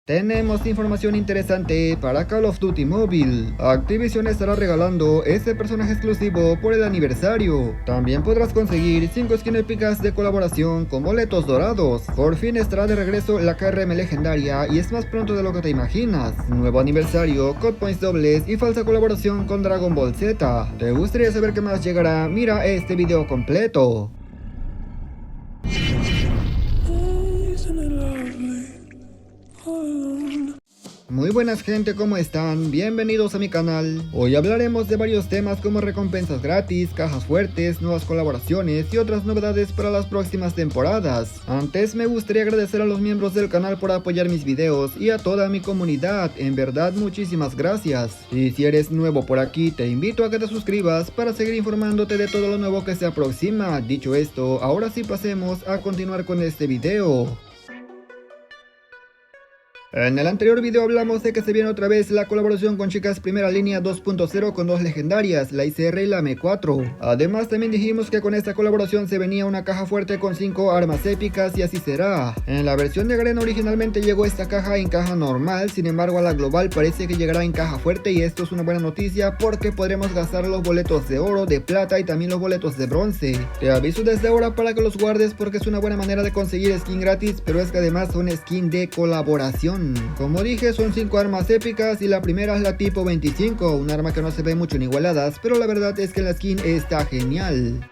Tenemos información interesante para Call of Duty Mobile. Activision estará regalando este personaje exclusivo por el aniversario. También podrás conseguir 5 skins épicas de colaboración con boletos dorados. Por fin estará de regreso la KRM legendaria y es más pronto de lo que te imaginas. Nuevo aniversario, code points dobles y falsa colaboración con Dragon Ball Z. ¿Te gustaría saber qué más llegará? Mira este video completo. Muy buenas gente, ¿cómo están? Bienvenidos a mi canal. Hoy hablaremos de varios temas como recompensas gratis, cajas fuertes, nuevas colaboraciones y otras novedades para las próximas temporadas. Antes me gustaría agradecer a los miembros del canal por apoyar mis videos y a toda mi comunidad, en verdad muchísimas gracias. Y si eres nuevo por aquí, te invito a que te suscribas para seguir informándote de todo lo nuevo que se aproxima. Dicho esto, ahora sí pasemos a continuar con este video. En el anterior video hablamos de que se viene otra vez la colaboración con Chicas Primera Línea 2.0 con dos legendarias, la ICR y la M4. Además también dijimos que con esta colaboración se venía una caja fuerte con 5 armas épicas y así será. En la versión de Garena originalmente llegó esta caja en caja normal, sin embargo a la global parece que llegará en caja fuerte y esto es una buena noticia porque podremos gastar los boletos de oro, de plata y también los boletos de bronce. Te aviso desde ahora para que los guardes porque es una buena manera de conseguir skin gratis, pero es que además son skin de colaboración. Como dije, son 5 armas épicas y la primera es la tipo 25, un arma que no se ve mucho en igualadas, pero la verdad es que la skin está genial.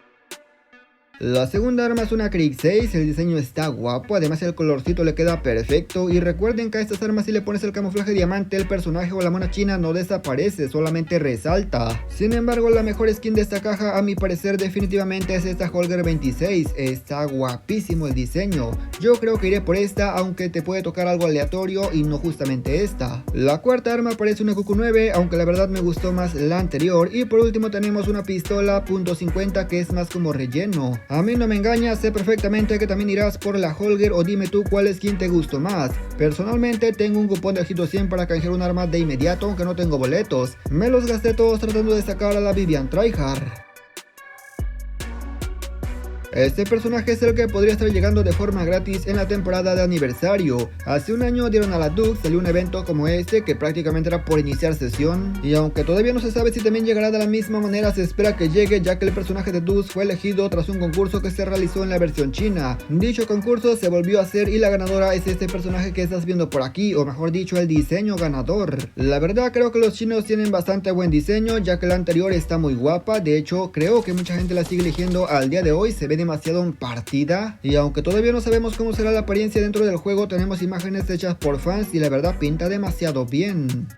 La segunda arma es una Krig 6, el diseño está guapo, además el colorcito le queda perfecto y recuerden que a estas armas si le pones el camuflaje diamante el personaje o la mona china no desaparece, solamente resalta. Sin embargo la mejor skin de esta caja a mi parecer definitivamente es esta Holger 26, está guapísimo el diseño. Yo creo que iré por esta aunque te puede tocar algo aleatorio y no justamente esta. La cuarta arma parece una QQ9 aunque la verdad me gustó más la anterior y por último tenemos una pistola .50 que es más como relleno. A mí no me engañas, sé perfectamente que también irás por la Holger o dime tú cuál skin te gustó más. Personalmente tengo un cupón de Ojito 100 para canjear un arma de inmediato aunque no tengo boletos. Me los gasté todos tratando de sacar a la Vivian Tryhard. Este personaje es el que podría estar llegando de forma gratis en la temporada de aniversario. Hace un año dieron a la Dux, salió un evento como este que prácticamente era por iniciar sesión. Y aunque todavía no se sabe si también llegará de la misma manera, se espera que llegue ya que el personaje de Dux fue elegido tras un concurso que se realizó en la versión china. Dicho concurso se volvió a hacer y la ganadora es este personaje que estás viendo por aquí, o mejor dicho el diseño ganador. La verdad creo que los chinos tienen bastante buen diseño ya que la anterior está muy guapa, de hecho creo que mucha gente la sigue eligiendo al día de hoy, se ve demasiado en partida y aunque todavía no sabemos cómo será la apariencia dentro del juego tenemos imágenes hechas por fans y la verdad pinta demasiado bien.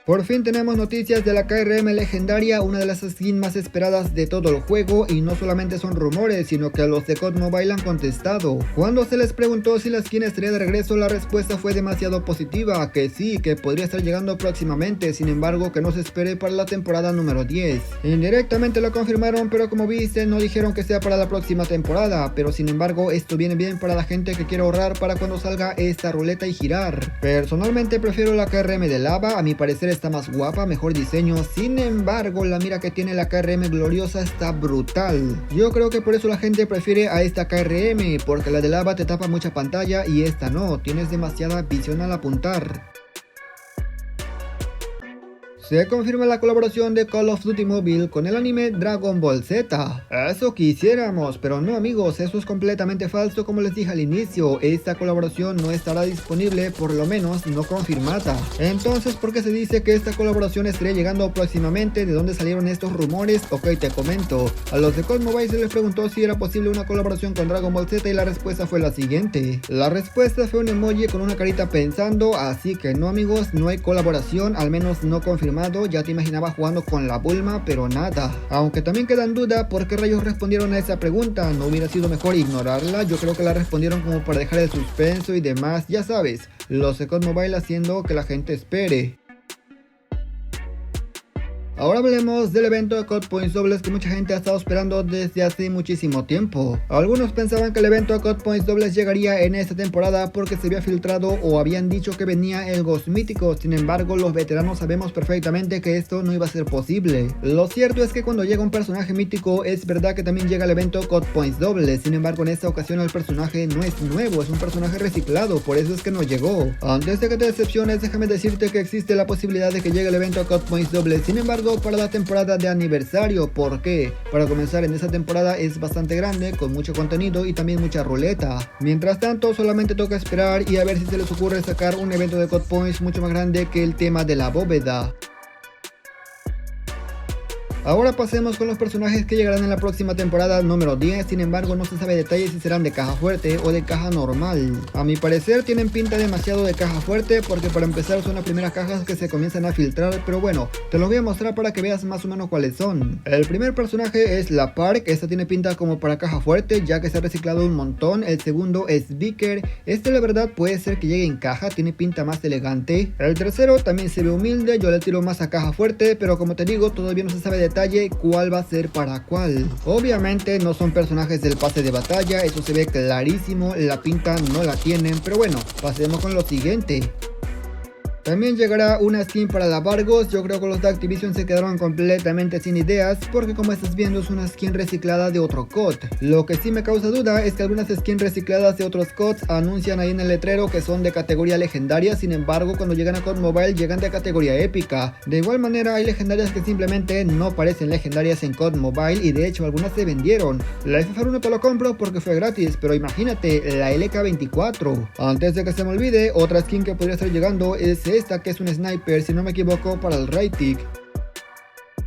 Por fin tenemos noticias de la KRM legendaria, una de las skins más esperadas de todo el juego y no solamente son rumores sino que los de COD Mobile han contestado. Cuando se les preguntó si la skin estaría de regreso la respuesta fue demasiado positiva, que sí, que podría estar llegando próximamente, sin embargo que no se espere para la temporada número 10. Indirectamente lo confirmaron pero como viste no dijeron que sea para la próxima temporada, pero sin embargo esto viene bien para la gente que quiere ahorrar para cuando salga esta ruleta y girar. Personalmente prefiero la KRM de lava, a mi parecer está más guapa, mejor diseño, sin embargo la mira que tiene la KRM gloriosa está brutal. Yo creo que por eso la gente prefiere a esta KRM, porque la de lava te tapa mucha pantalla y esta no, tienes demasiada visión al apuntar. Se confirma la colaboración de Call of Duty Mobile con el anime Dragon Ball Z. Eso quisiéramos, pero no amigos, eso es completamente falso como les dije al inicio. Esta colaboración no estará disponible, por lo menos no confirmada. Entonces, ¿por qué se dice que esta colaboración estaría llegando próximamente? ¿De dónde salieron estos rumores? Ok, te comento. A los de COD Mobile se les preguntó si era posible una colaboración con Dragon Ball Z y la respuesta fue la siguiente. La respuesta fue un emoji con una carita pensando, así que no amigos, no hay colaboración, al menos no confirmada. Ya te imaginaba jugando con la Bulma, pero nada. Aunque también queda en duda por qué rayos respondieron a esa pregunta. ¿No hubiera sido mejor ignorarla? Yo creo que la respondieron como para dejar el suspenso y demás. Ya sabes, los de COD Mobile haciendo que la gente espere. Ahora hablemos del evento de COD Points dobles que mucha gente ha estado esperando desde hace muchísimo tiempo. Algunos pensaban que el evento de COD Points dobles llegaría en esta temporada porque se había filtrado o habían dicho que venía el Ghost mítico. Sin embargo, los veteranos sabemos perfectamente que esto no iba a ser posible. Lo cierto es que cuando llega un personaje mítico, es verdad que también llega el evento COD Points dobles. Sin embargo, en esta ocasión el personaje no es nuevo, es un personaje reciclado, por eso es que no llegó. Antes de que te decepciones, déjame decirte que existe la posibilidad de que llegue el evento COD Points dobles. Sin embargo, para la temporada de aniversario. ¿Por qué? Para comenzar, en esa temporada es bastante grande, con mucho contenido y también mucha ruleta. Mientras tanto, solamente toca esperar y a ver si se les ocurre sacar un evento de COD Points mucho más grande que el tema de la bóveda. Ahora pasemos con los personajes que llegarán en la próxima temporada número 10, sin embargo no se sabe detalles si serán de caja fuerte o de caja normal. A mi parecer tienen pinta demasiado de caja fuerte porque para empezar son las primeras cajas que se comienzan a filtrar, pero bueno, te los voy a mostrar para que veas más o menos cuáles son. El primer personaje es la Park, esta tiene pinta como para caja fuerte ya que se ha reciclado un montón. El segundo es Vicker, este la verdad puede ser que llegue en caja, tiene pinta más elegante. El tercero también se ve humilde, yo le tiro más a caja fuerte, pero como te digo todavía no se sabe detalle cuál va a ser para cuál. Obviamente no son personajes del pase de batalla, eso se ve clarísimo, la pinta no la tienen, pero bueno, pasemos con lo siguiente. También llegará una skin para la Vargos. Yo creo que los de Activision se quedaron completamente sin ideas porque como estás viendo es una skin reciclada de otro COD. Lo que sí me causa duda es que algunas skins recicladas de otros CODs anuncian ahí en el letrero que son de categoría legendaria, sin embargo cuando llegan a COD Mobile llegan de categoría épica. De igual manera hay legendarias que simplemente no parecen legendarias en COD Mobile y de hecho algunas se vendieron. La FFR1 te lo compro porque fue gratis, pero imagínate la LK24. Antes de que se me olvide, otra skin que podría estar llegando es esta, que es un sniper, si no me equivoco, para el Raytic.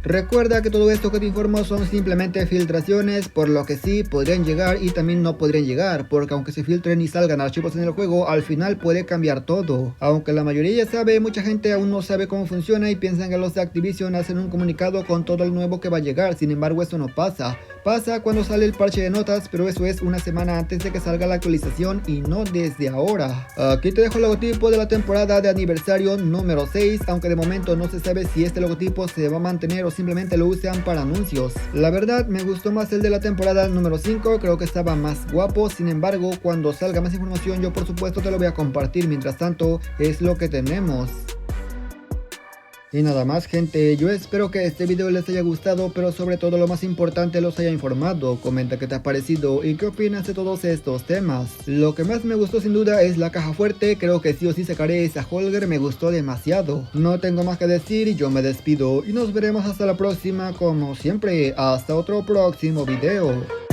Recuerda que todo esto que te informo son simplemente filtraciones, por lo que sí podrían llegar y también no podrían llegar, porque aunque se filtren y salgan archivos en el juego, al final puede cambiar todo. Aunque la mayoría ya sabe, mucha gente aún no sabe cómo funciona y piensan que los de Activision hacen un comunicado con todo el nuevo que va a llegar. Sin embargo, eso no pasa. Pasa cuando sale el parche de notas, pero eso es una semana antes de que salga la actualización y no desde ahora. Aquí te dejo el logotipo de la temporada de aniversario número 6, aunque de momento no se sabe si este logotipo se va a mantener o simplemente lo usan para anuncios. La verdad me gustó más el de la temporada número 5, creo que estaba más guapo. Sin embargo, cuando salga más información yo por supuesto te lo voy a compartir. Mientras tanto es lo que tenemos. Y nada más, gente, yo espero que este video les haya gustado, pero sobre todo lo más importante los haya informado. Comenta qué te ha parecido y qué opinas de todos estos temas. Lo que más me gustó sin duda es la caja fuerte, creo que sí o sí sacaré esa Holger, me gustó demasiado. No tengo más que decir y yo me despido y nos veremos hasta la próxima como siempre, hasta otro próximo video.